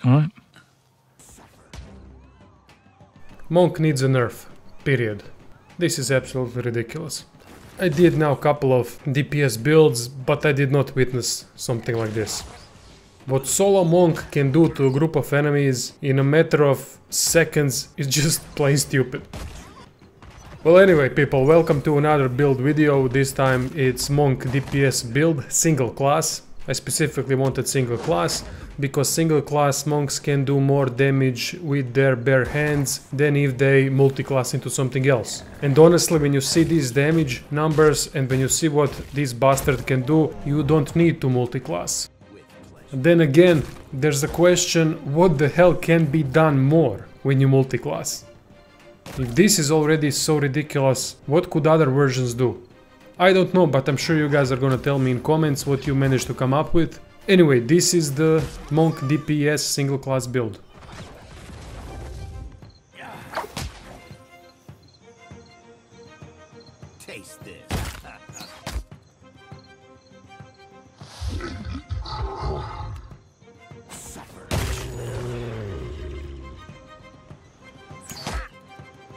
Alright. Monk needs a nerf. Period. This is absolutely ridiculous. I did now a couple of DPS builds, but I did not witness something like this. What solo monk can do to a group of enemies in a matter of seconds is just plain stupid. Well, anyway people, welcome to another build video. This time it's monk DPS build, single class. I specifically wanted single class because single class monks can do more damage with their bare hands than if they multi-class into something else. And honestly, when you see these damage numbers and when you see what this bastard can do, you don't need to multi-class. Then again, there's a question, what the hell can be done more when you multi-class? If this is already so ridiculous, what could other versions do? I don't know, but I'm sure you guys are gonna tell me in comments what you managed to come up with. Anyway, this is the monk DPS single class build. Taste this.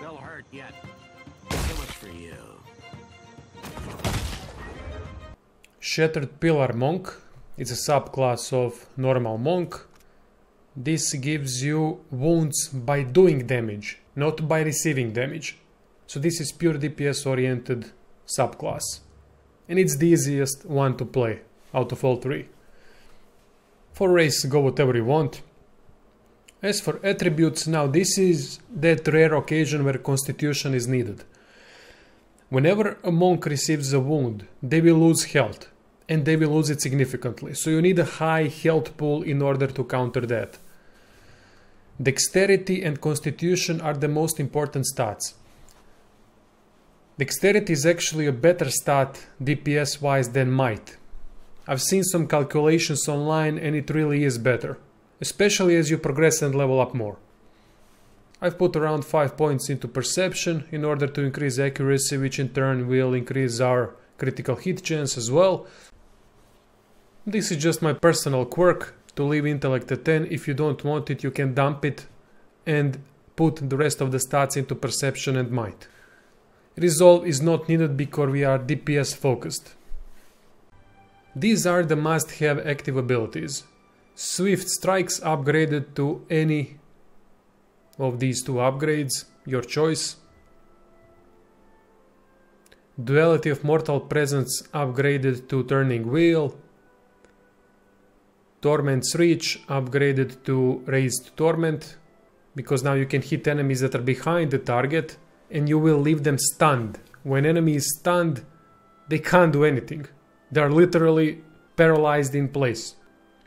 They'll hurt yet. So much for you. Shattered Pillar Monk. It's a subclass of normal monk. This gives you wounds by doing damage, not by receiving damage. So this is pure DPS oriented subclass. And it's the easiest one to play out of all three. For race, go whatever you want. As for attributes, now this is that rare occasion where constitution is needed. Whenever a monk receives a wound, they will lose health. And they will lose it significantly, so you need a high health pool in order to counter that. Dexterity and constitution are the most important stats. Dexterity is actually a better stat DPS wise than might. I've seen some calculations online and it really is better, especially as you progress and level up more. I've put around 5 points into perception in order to increase accuracy, which in turn will increase our critical hit chance as well. This is just my personal quirk to leave intellect at 10. If you don't want it, you can dump it and put the rest of the stats into perception and might. Resolve is not needed because we are DPS focused. These are the must-have active abilities. Swift Strikes upgraded to any of these two upgrades, your choice. Duality of Mortal Presence upgraded to Turning Wheel. Torment's Reach upgraded to Raised Torment, because now you can hit enemies that are behind the target and you will leave them stunned. When enemy is stunned, they can't do anything. They are literally paralyzed in place.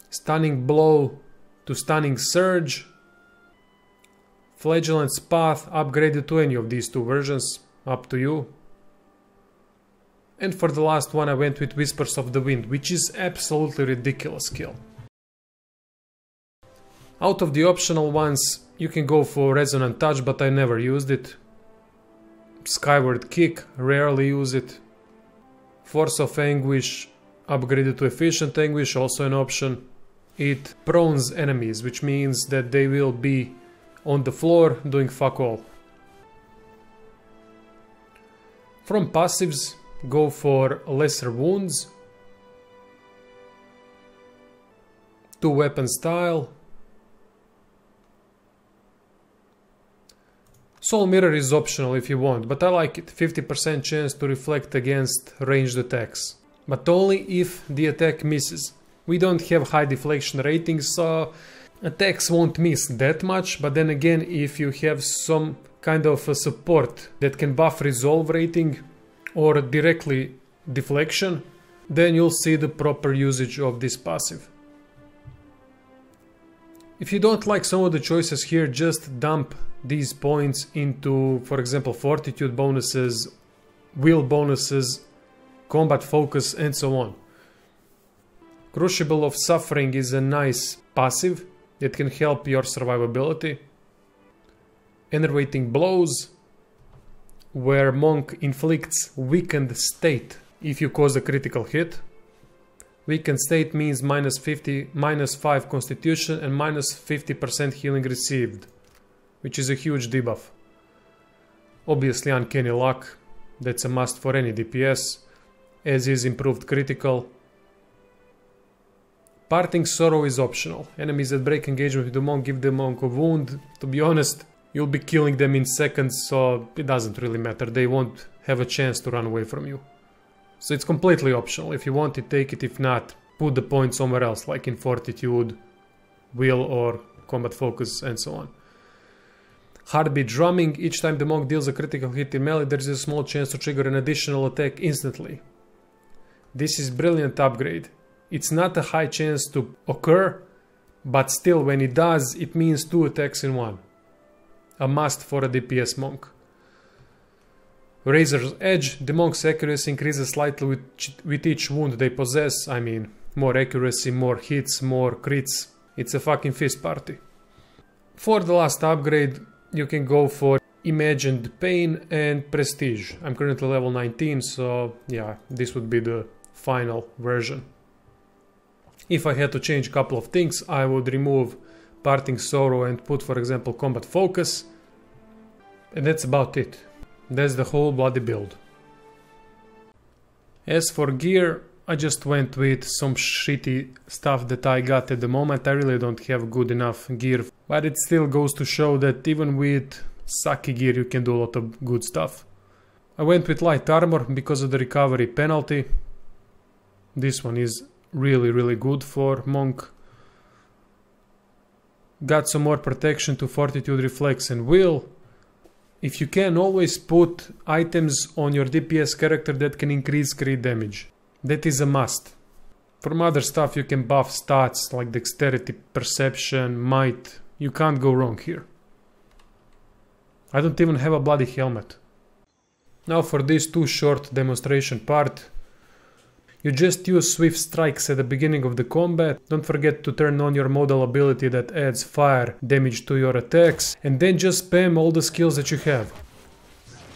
Stunning Blow to Stunning Surge. Flagellant's Path upgraded to any of these two versions, up to you. And for the last one I went with Whispers of the Wind, which is absolutely ridiculous skill. Out of the optional ones, you can go for Resonant Touch, but I never used it. Skyward Kick, rarely use it. Force of Anguish, upgraded to Efficient Anguish, also an option. It prones enemies, which means that they will be on the floor doing fuck all. From passives, go for Lesser Wounds. 2 weapon style. Soul Mirror is optional if you want, but I like it. 50% chance to reflect against ranged attacks. But only if the attack misses. We don't have high deflection ratings, so attacks won't miss that much, but then again, if you have some kind of a support that can buff resolve rating or directly deflection, then you'll see the proper usage of this passive. If you don't like some of the choices here, just dump these points into, for example, fortitude bonuses, will bonuses, combat focus, and so on. Crucible of Suffering is a nice passive that can help your survivability. Enervating Blows, where monk inflicts weakened state if you cause a critical hit. Weakened state means minus 50, minus 5 constitution and minus 50% healing received, which is a huge debuff. Obviously uncanny luck, that's a must for any DPS, as is improved critical. Parting sorrow is optional. Enemies that break engagement with the monk give the monk a wound. To be honest, you'll be killing them in seconds, so it doesn't really matter. They won't have a chance to run away from you. So it's completely optional. If you want it, take it. If not, put the point somewhere else, like in Fortitude, Will, or Combat Focus, and so on. Heartbeat drumming. Each time the monk deals a critical hit in melee, there is a small chance to trigger an additional attack instantly. This is brilliant upgrade. It's not a high chance to occur, but still when it does, it means 2 attacks in one. A must for a DPS monk. Razor's Edge. The monk's accuracy increases slightly with each wound they possess. I mean, more accuracy, more hits, more crits. It's a fucking fist party. For the last upgrade, you can go for Imagined Pain and Prestige. I'm currently level 19, so yeah, this would be the final version. If I had to change a couple of things, I would remove Parting Sorrow and put, for example, Combat Focus. And that's about it. That's the whole bloody build. As for gear, I just went with some shitty stuff that I got at the moment. I really don't have good enough gear, but it still goes to show that even with sucky gear you can do a lot of good stuff. I went with light armor because of the recovery penalty. This one is really good for monk. Got some more protection to Fortitude, Reflex and Will. If you can, always put items on your DPS character that can increase crit damage. That is a must. From other stuff you can buff stats like dexterity, perception, might. You can't go wrong here. I don't even have a bloody helmet. Now for this too short demonstration part. You just use swift strikes at the beginning of the combat. Don't forget to turn on your modal ability that adds fire damage to your attacks, and then just spam all the skills that you have.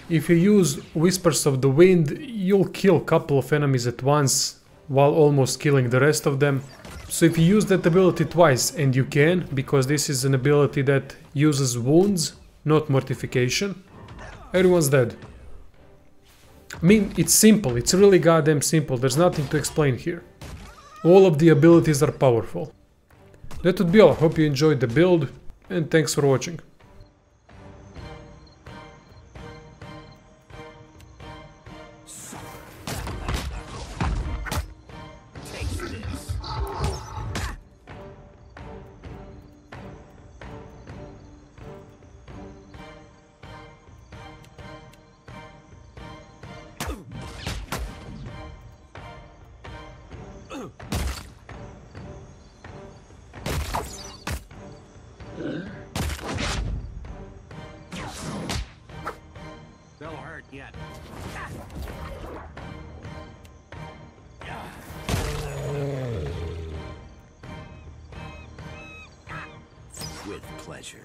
If you use Whispers of the Wind, you'll kill a couple of enemies at once while almost killing the rest of them. So if you use that ability twice, and you can, because this is an ability that uses wounds, not mortification, everyone's dead. I mean, it's simple, it's really goddamn simple, there's nothing to explain here. All of the abilities are powerful. That would be all, hope you enjoyed the build, and thanks for watching. They'll hurt yet. With pleasure.